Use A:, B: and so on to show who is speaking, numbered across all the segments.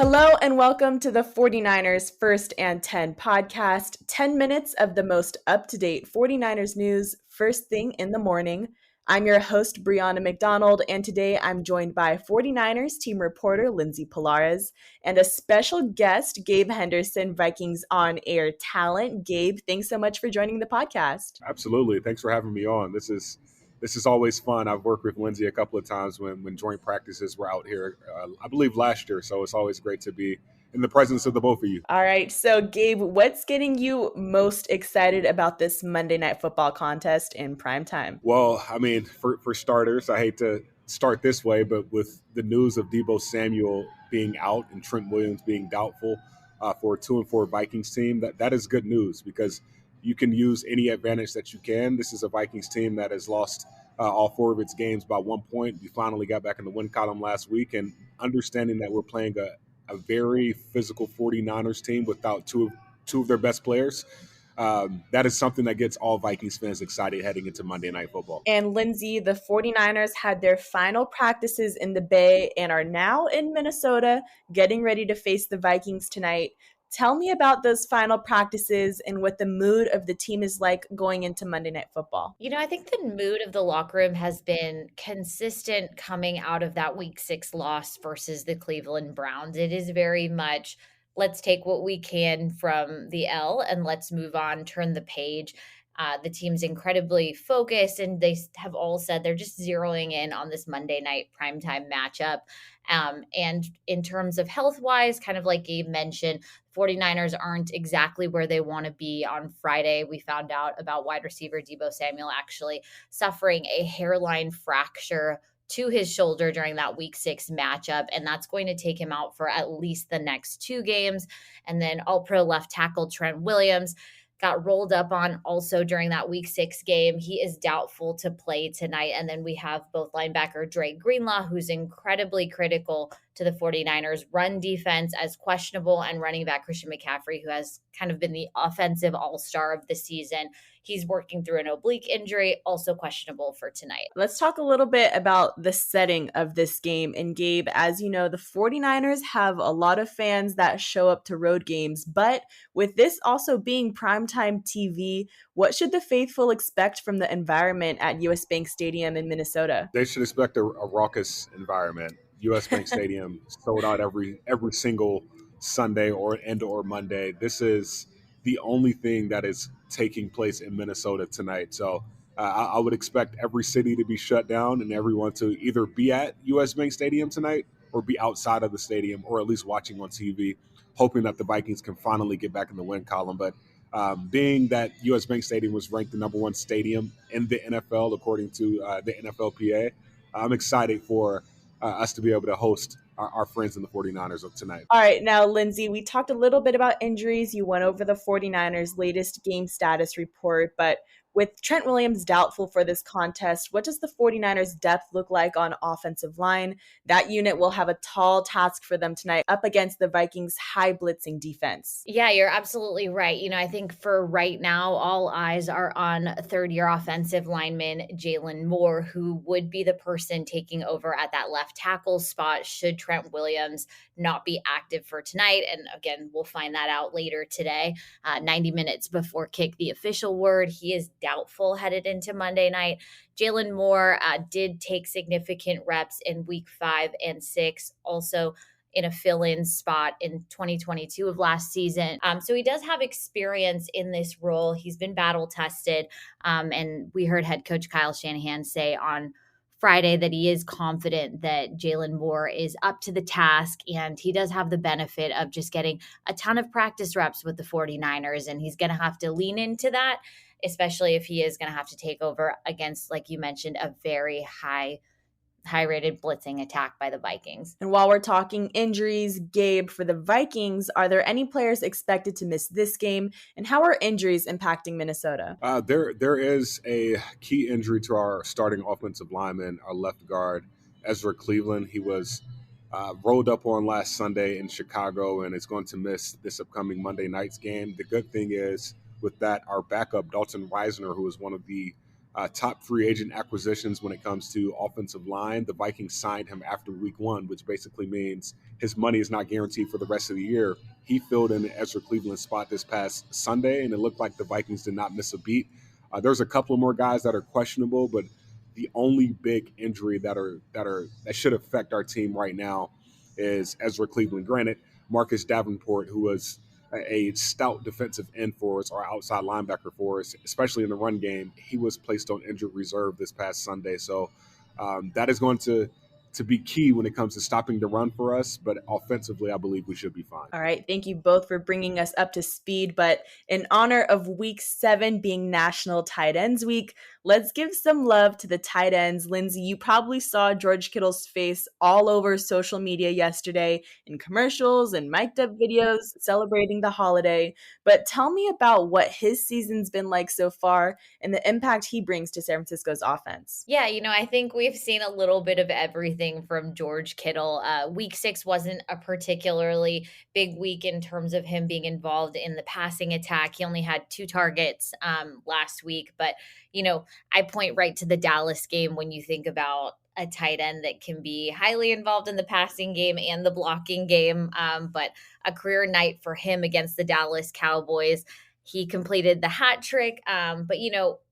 A: Hello and welcome to the 49ers First and 10 podcast, 10 minutes of the most up-to-date 49ers news first thing in the morning. I'm your host, Brianna McDonald, and today I'm joined by 49ers team reporter Lindsay Pallares and a special guest, Gabe Henderson, Vikings on-air talent. Gabe, thanks so much for joining the podcast.
B: Absolutely. Thanks for having me on. This is always fun. I've worked with Lindsay a couple of times when joint practices were out here, I believe last year. So it's always great to be in the presence of the both of you.
A: All right. So, Gabe, what's getting you most excited about this Monday Night Football contest in primetime?
B: Well, I mean, for starters, I hate to start this way, but with the news of Deebo Samuel being out and Trent Williams being doubtful for a 2-4 Vikings team, that is good news because you can use any advantage that you can. This is a Vikings team that has lost all four of its games by 1 point. We finally got back in the win column last week, and understanding that we're playing a very physical 49ers team without two of their best players, that is something that gets all Vikings fans excited heading into Monday Night Football.
A: And Lindsay, the 49ers had their final practices in the Bay and are now in Minnesota getting ready to face the Vikings tonight. Tell me about those final practices and what the mood of the team is like going into Monday Night Football.
C: I think the mood of the locker room has been consistent coming out of that Week 6 loss versus the Cleveland Browns. It is very much, let's take what we can from the L and let's move on, turn the page. The team's incredibly focused, and they have all said they're just zeroing in on this Monday night primetime matchup. And in terms of health-wise, kind of like Gabe mentioned, 49ers aren't exactly where they want to be. On Friday, we found out about wide receiver Deebo Samuel actually suffering a hairline fracture to his shoulder during that Week 6 matchup, and that's going to take him out for at least the next 2 games. And then All-Pro left tackle Trent Williams got rolled up on also during that Week 6 game. He is doubtful to play tonight. And then we have both linebacker Dre Greenlaw, who's incredibly critical to the 49ers run defense, as questionable, and running back Christian McCaffrey, who has kind of been the offensive all-star of the season. He's working through an oblique injury, also questionable for tonight.
A: Let's talk a little bit about the setting of this game. And Gabe, as you know, the 49ers have a lot of fans that show up to road games, but with this also being primetime TV, what should the faithful expect from the environment at US Bank Stadium in Minnesota?
B: They should expect a raucous environment. US Bank Stadium sold out every single Sunday or Monday. This is the only thing that is taking place in Minnesota tonight. So I would expect every city to be shut down and everyone to either be at US Bank Stadium tonight or be outside of the stadium, or at least watching on TV, hoping that the Vikings can finally get back in the win column. But being that US Bank Stadium was ranked the number 1 stadium in the NFL, according to the NFLPA, I'm excited for us to be able to host our friends in the 49ers of tonight.
A: All right. Now, Lindsay, we talked a little bit about injuries. You went over the 49ers' latest game status report, but with Trent Williams doubtful for this contest, what does the 49ers' depth look like on offensive line? That unit will have a tall task for them tonight up against the Vikings' high blitzing defense.
C: Yeah, you're absolutely right. I think for right now, all eyes are on third-year offensive lineman Jalen Moore, who would be the person taking over at that left tackle spot should Trent Williams not be active for tonight. And again, we'll find that out later today, 90 minutes before kick, the official word. He is doubtful headed into Monday night. Jalen Moore did take significant reps in Week 5 and 6, also in a fill-in spot in 2022 of last season. So he does have experience in this role. He's been battle tested. And we heard head coach Kyle Shanahan say on Friday that he is confident that Jalen Moore is up to the task, and he does have the benefit of just getting a ton of practice reps with the 49ers, and he's going to have to lean into that, especially if he is going to have to take over against, like you mentioned, a very high-rated blitzing attack by the Vikings.
A: And while we're talking injuries, Gabe, for the Vikings, are there any players expected to miss this game? And how are injuries impacting Minnesota?
B: There is a key injury to our starting offensive lineman, our left guard, Ezra Cleveland. He was rolled up on last Sunday in Chicago and is going to miss this upcoming Monday night's game. The good thing is with that, our backup, Dalton Reisner, who is one of the top free agent acquisitions when it comes to offensive line. The Vikings signed him after week 1, which basically means his money is not guaranteed for the rest of the year. He filled in Ezra Cleveland's spot this past Sunday, and it looked like the Vikings did not miss a beat. There's a couple of more guys that are questionable, but the only big injury that should affect our team right now is Ezra Cleveland. Granted, Marcus Davenport, who was a stout defensive end for us or outside linebacker for us, especially in the run game, he was placed on injured reserve this past Sunday. So that is going to be key when it comes to stopping the run for us. But offensively, I believe we should be fine.
A: All right. Thank you both for bringing us up to speed. But in honor of week 7 being National Tight Ends Week, let's give some love to the tight ends. Lindsay, you probably saw George Kittle's face all over social media yesterday in commercials and mic'd up videos celebrating the holiday. But tell me about what his season's been like so far and the impact he brings to San Francisco's offense.
C: Yeah, I think we've seen a little bit of everything from George Kittle. Week 6 wasn't a particularly big week in terms of him being involved in the passing attack. He only had 2 targets last week. But, I point right to the Dallas game when you think about a tight end that can be highly involved in the passing game and the blocking game. But a career night for him against the Dallas Cowboys. He completed the hat trick. But,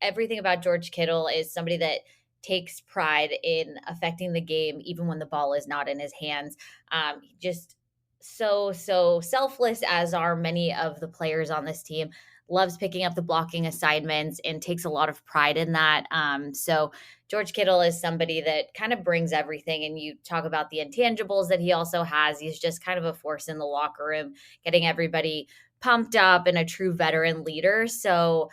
C: everything about George Kittle is somebody that takes pride in affecting the game, even when the ball is not in his hands. Just so selfless, as are many of the players on this team. Loves picking up the blocking assignments and takes a lot of pride in that. So George Kittle is somebody that kind of brings everything. And you talk about the intangibles that he also has. He's just kind of a force in the locker room, getting everybody pumped up and a true veteran leader. So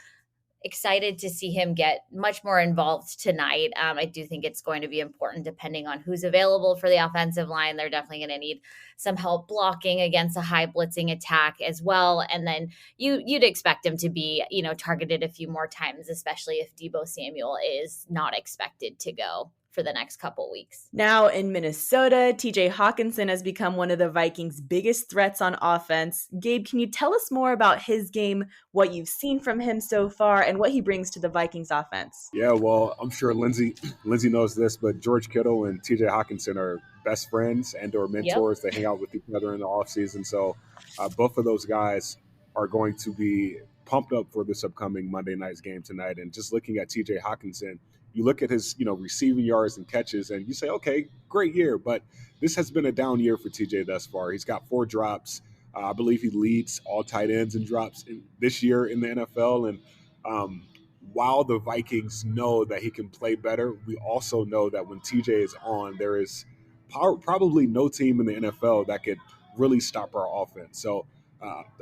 C: excited to see him get much more involved tonight. I do think it's going to be important depending on who's available for the offensive line. They're definitely going to need some help blocking against a high blitzing attack as well. And then you'd expect him to be, targeted a few more times, especially if Deebo Samuel is not expected to go for the next couple weeks.
A: Now in Minnesota, TJ Hockenson has become one of the Vikings' biggest threats on offense. Gabe, can you tell us more about his game, what you've seen from him so far, and what he brings to the Vikings offense?
B: Yeah, well, I'm sure Lindsay knows this, but George Kittle and TJ Hockenson are best friends and or mentors. Yep. They hang out with each other in the offseason. So both of those guys are going to be pumped up for this upcoming Monday night's game tonight. And just looking at TJ Hockenson, you look at his, receiving yards and catches, and you say, okay, great year. But this has been a down year for TJ thus far. He's got 4 drops. I believe he leads all tight ends in drops this year in the NFL. And while the Vikings know that he can play better, we also know that when TJ is on, there is probably no team in the NFL that could really stop our offense. So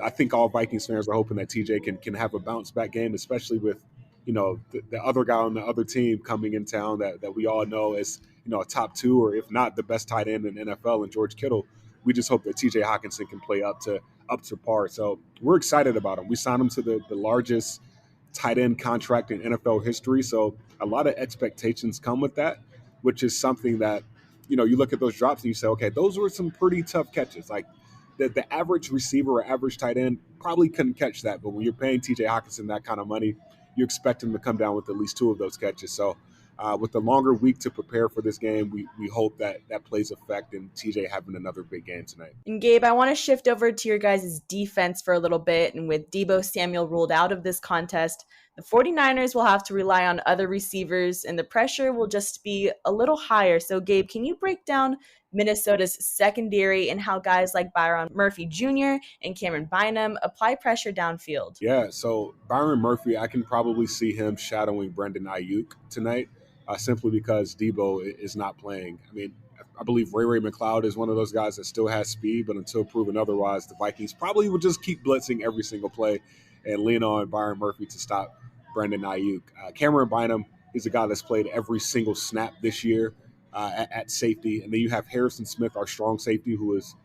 B: I think all Vikings fans are hoping that TJ can have a bounce back game, especially with the other guy on the other team coming in town that we all know is a top 2 or if not the best tight end in the NFL, and George Kittle. We just hope that TJ Hockenson can play up to par. So we're excited about him. We signed him to the largest tight end contract in NFL history. So a lot of expectations come with that, which is something that, you look at those drops and you say, okay, those were some pretty tough catches. Like the average receiver or average tight end probably couldn't catch that. But when you're paying TJ Hockenson that kind of money, you expect him to come down with at least 2 of those catches. So with the longer week to prepare for this game, we hope that plays effect in TJ having another big game tonight.
A: And Gabe, I want to shift over to your guys' defense for a little bit. And with Deebo Samuel ruled out of this contest, the 49ers will have to rely on other receivers, and the pressure will just be a little higher. So Gabe, can you break down Minnesota's secondary and how guys like Byron Murphy Jr. and Cameron Bynum apply pressure downfield?
B: Yeah, so Byron Murphy, I can probably see him shadowing Brandon Ayuk tonight, simply because Deebo is not playing. I mean, I believe Ray McLeod is one of those guys that still has speed, but until proven otherwise, the Vikings probably would just keep blitzing every single play and lean on Byron Murphy to stop Brandon Ayuk. Cameron Bynum is a guy that's played every single snap this year at safety. And then you have Harrison Smith, our strong safety, who is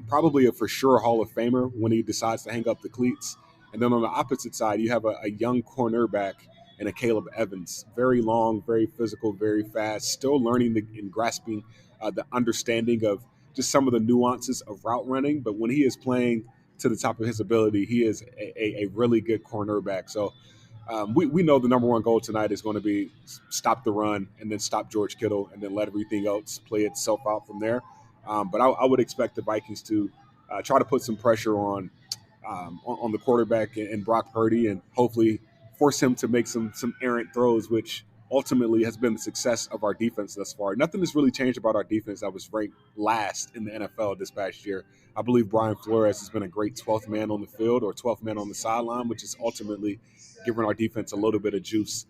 B: probably a for sure Hall of Famer when he decides to hang up the cleats. And then on the opposite side, you have a young cornerback and a Caleb Evans. Very long, very physical, very fast, still learning and grasping the understanding of just some of the nuances of route running. But when he is playing to the top of his ability, he is a really good cornerback. So We know the number one goal tonight is going to be stop the run and then stop George Kittle and then let everything else play itself out from there. But I would expect the Vikings to try to put some pressure on the quarterback and Brock Purdy, and hopefully force him to make some errant throws, which ultimately has been the success of our defense thus far. Nothing has really changed about our defense that was ranked last in the NFL this past year. I believe Brian Flores has been a great 12th man on the field or 12th man on the sideline, which is ultimately giving our defense a little bit of juice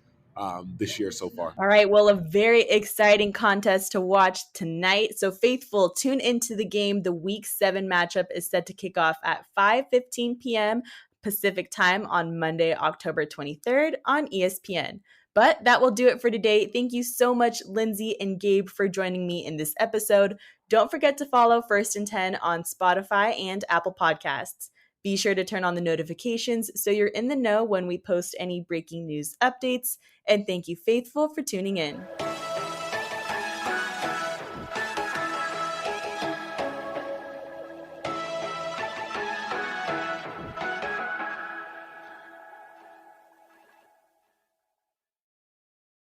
B: this year so far.
A: All right, well, a very exciting contest to watch tonight. So faithful, tune into the game. The Week 7 matchup is set to kick off at 5:15 p.m. Pacific time on Monday, October 23rd on ESPN. But that will do it for today. Thank you so much, Lindsay and Gabe, for joining me in this episode. Don't forget to follow First and 10 on Spotify and Apple Podcasts. Be sure to turn on the notifications so you're in the know when we post any breaking news updates. And thank you, Faithful, for tuning in.